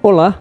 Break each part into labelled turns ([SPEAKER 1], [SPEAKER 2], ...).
[SPEAKER 1] Olá,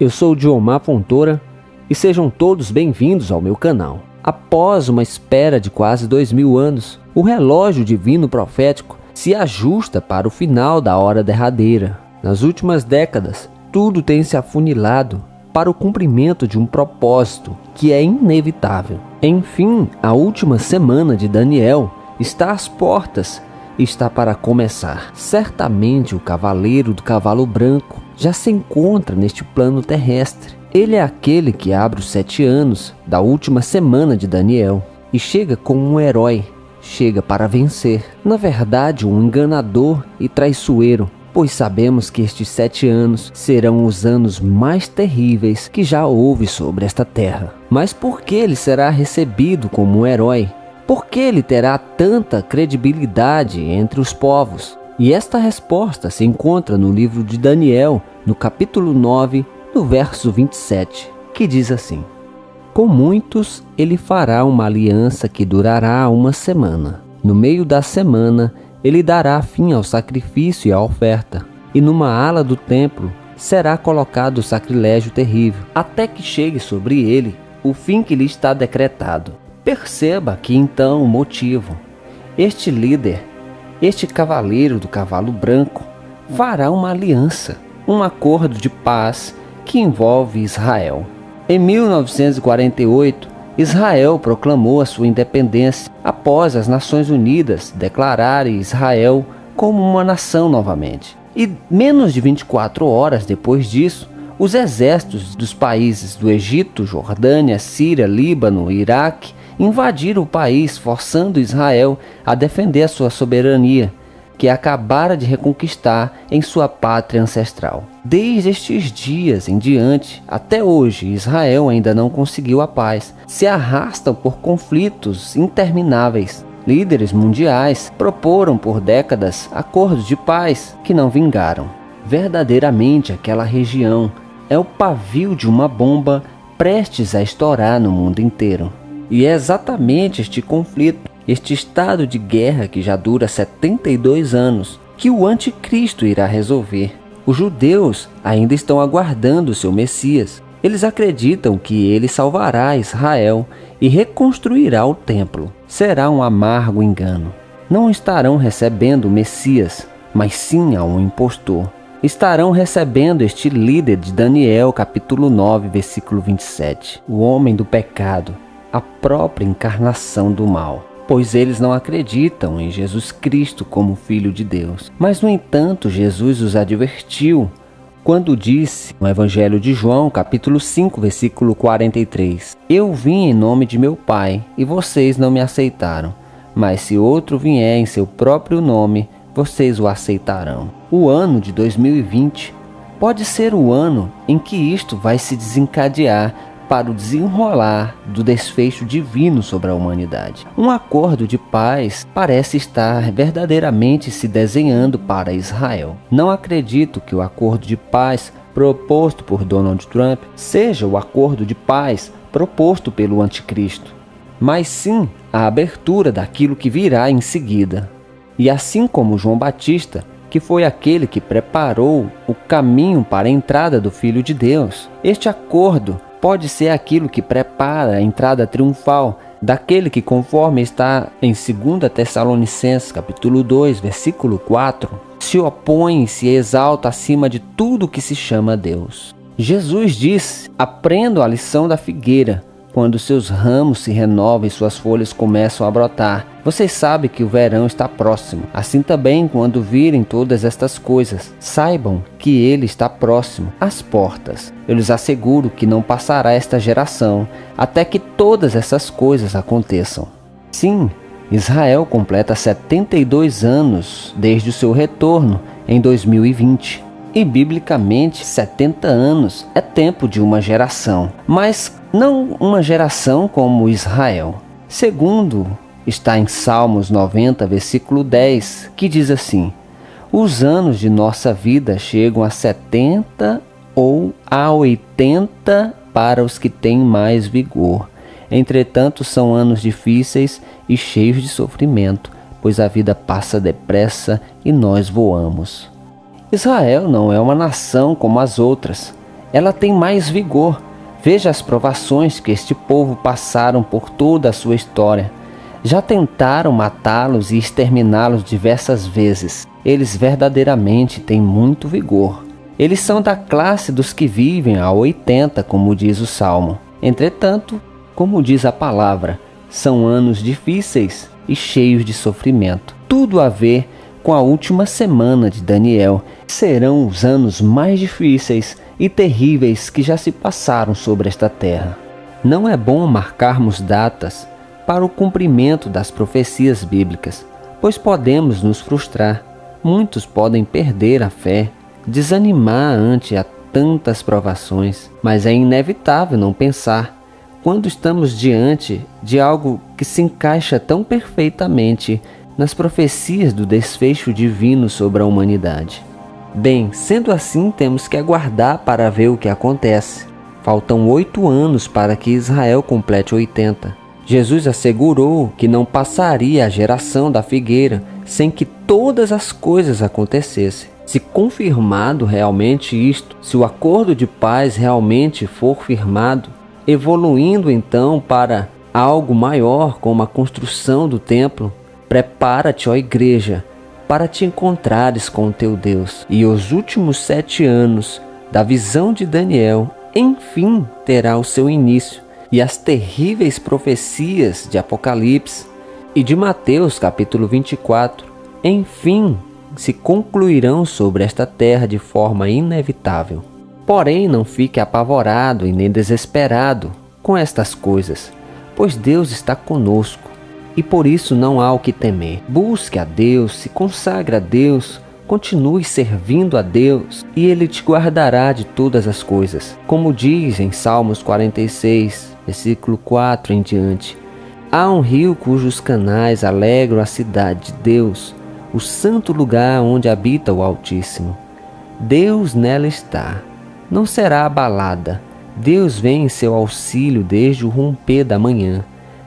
[SPEAKER 1] eu sou o Diomar Fontoura e sejam todos bem-vindos ao meu canal. Após uma espera de quase 2000 anos, o relógio divino profético se ajusta para o final da hora derradeira. Nas últimas décadas, tudo tem se afunilado para o cumprimento de um propósito que é inevitável. Enfim, a última semana de Daniel está às portas e está para começar. Certamente o cavaleiro do cavalo branco já se encontra neste plano terrestre. Ele é aquele que abre os 7 anos da última semana de Daniel e chega como um herói, chega para vencer. Na verdade, um enganador e traiçoeiro, pois sabemos que estes 7 anos serão os anos mais terríveis que já houve sobre esta terra. Mas por que ele será recebido como um herói? Por que ele terá tanta credibilidade entre os povos? E esta resposta se encontra no livro de Daniel, no capítulo 9, no verso 27, que diz assim: Com muitos ele fará uma aliança que durará uma semana. No meio da semana ele dará fim ao sacrifício e à oferta, e numa ala do templo será colocado o sacrilégio terrível, até que chegue sobre ele o fim que lhe está decretado. Perceba aqui então o motivo. Este líder, este cavaleiro do cavalo branco, fará uma aliança, um acordo de paz que envolve Israel. Em 1948, Israel proclamou a sua independência após as Nações Unidas declararem Israel como uma nação novamente. E menos de 24 horas depois disso, os exércitos dos países do Egito, Jordânia, Síria, Líbano e Iraque invadiram o país, forçando Israel a defender a sua soberania, que acabara de reconquistar em sua pátria ancestral. Desde estes dias em diante, até hoje, Israel ainda não conseguiu a paz. Se arrastam por conflitos intermináveis. Líderes mundiais proporam por décadas acordos de paz que não vingaram. Verdadeiramente, aquela região é o pavio de uma bomba prestes a estourar no mundo inteiro. E é exatamente este conflito, este estado de guerra que já dura 72 anos, que o anticristo irá resolver. Os judeus ainda estão aguardando o seu Messias. Eles acreditam que ele salvará Israel e reconstruirá o templo. Será um amargo engano. Não estarão recebendo o Messias, mas sim a um impostor. Estarão recebendo este líder de Daniel, capítulo 9, versículo 27. O homem do pecado, a própria encarnação do mal, pois eles não acreditam em Jesus Cristo como Filho de Deus. Mas, no entanto, Jesus os advertiu quando disse no Evangelho de João, capítulo 5, versículo 43, Eu vim em nome de meu Pai, e vocês não me aceitaram, mas se outro vier em seu próprio nome, vocês o aceitarão. O ano de 2020 pode ser o ano em que isto vai se desencadear para o desenrolar do desfecho divino sobre a humanidade. Um acordo de paz parece estar verdadeiramente se desenhando para Israel. Não acredito que o acordo de paz proposto por Donald Trump seja o acordo de paz proposto pelo anticristo, mas sim a abertura daquilo que virá em seguida. E assim como João Batista, que foi aquele que preparou o caminho para a entrada do Filho de Deus, este acordo pode ser aquilo que prepara a entrada triunfal daquele que, conforme está em 2 Tessalonicenses, capítulo 2, versículo 4, se opõe e se exalta acima de tudo que se chama Deus. Jesus disse: aprendam a lição da figueira. Quando seus ramos se renovam e suas folhas começam a brotar, vocês sabem que o verão está próximo. Assim também, quando virem todas estas coisas, saibam que ele está próximo, às portas. Eu lhes asseguro que não passará esta geração até que todas essas coisas aconteçam. Sim, Israel completa 72 anos desde o seu retorno em 2020. E biblicamente, 70 anos é tempo de uma geração, mas não uma geração como Israel. Segundo está em Salmos 90, versículo 10, que diz assim: os anos de nossa vida chegam a 70 ou a 80 para os que têm mais vigor. Entretanto, são anos difíceis e cheios de sofrimento, pois a vida passa depressa e nós voamos. Israel não é uma nação como as outras. Ela tem mais vigor. Veja as provações que este povo passaram por toda a sua história. Já tentaram matá-los e exterminá-los diversas vezes. Eles verdadeiramente têm muito vigor. Eles são da classe dos que vivem a 80, como diz o Salmo. Entretanto, como diz a palavra, são anos difíceis e cheios de sofrimento. Tudo a ver com a última semana de Daniel. Serão os anos mais difíceis e terríveis que já se passaram sobre esta terra. Não é bom marcarmos datas para o cumprimento das profecias bíblicas, pois podemos nos frustrar. Muitos podem perder a fé, desanimar ante a tantas provações, mas é inevitável não pensar quando estamos diante de algo que se encaixa tão perfeitamente nas profecias do desfecho divino sobre a humanidade. Bem, sendo assim, temos que aguardar para ver o que acontece. Faltam 8 anos para que Israel complete 80. Jesus assegurou que não passaria a geração da figueira sem que todas as coisas acontecessem. Se confirmado realmente isto, se o acordo de paz realmente for firmado, evoluindo então para algo maior como a construção do templo, prepara-te, ó igreja, para te encontrares com o teu Deus. E os últimos 7 anos da visão de Daniel, enfim, terá o seu início. E as terríveis profecias de Apocalipse e de Mateus capítulo 24, enfim, se concluirão sobre esta terra de forma inevitável. Porém, não fique apavorado e nem desesperado com estas coisas, pois Deus está conosco e por isso não há o que temer. Busque a Deus, se consagre a Deus, continue servindo a Deus e Ele te guardará de todas as coisas. Como diz em Salmos 46, versículo 4 em diante: há um rio cujos canais alegram a cidade de Deus, o santo lugar onde habita o Altíssimo. Deus nela está, não será abalada. Deus vem em seu auxílio desde o romper da manhã.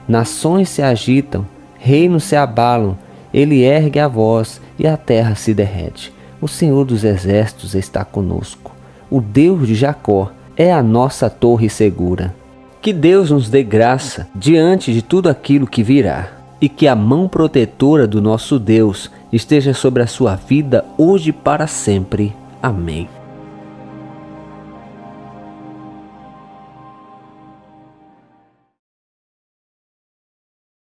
[SPEAKER 1] Nações se agitam, reinos se abalam, ele ergue a voz e a terra se derrete. O Senhor dos exércitos está conosco. O Deus de Jacó é a nossa torre segura. Que Deus nos dê graça diante de tudo aquilo que virá, e que a mão protetora do nosso Deus esteja sobre a sua vida hoje e para sempre. Amém.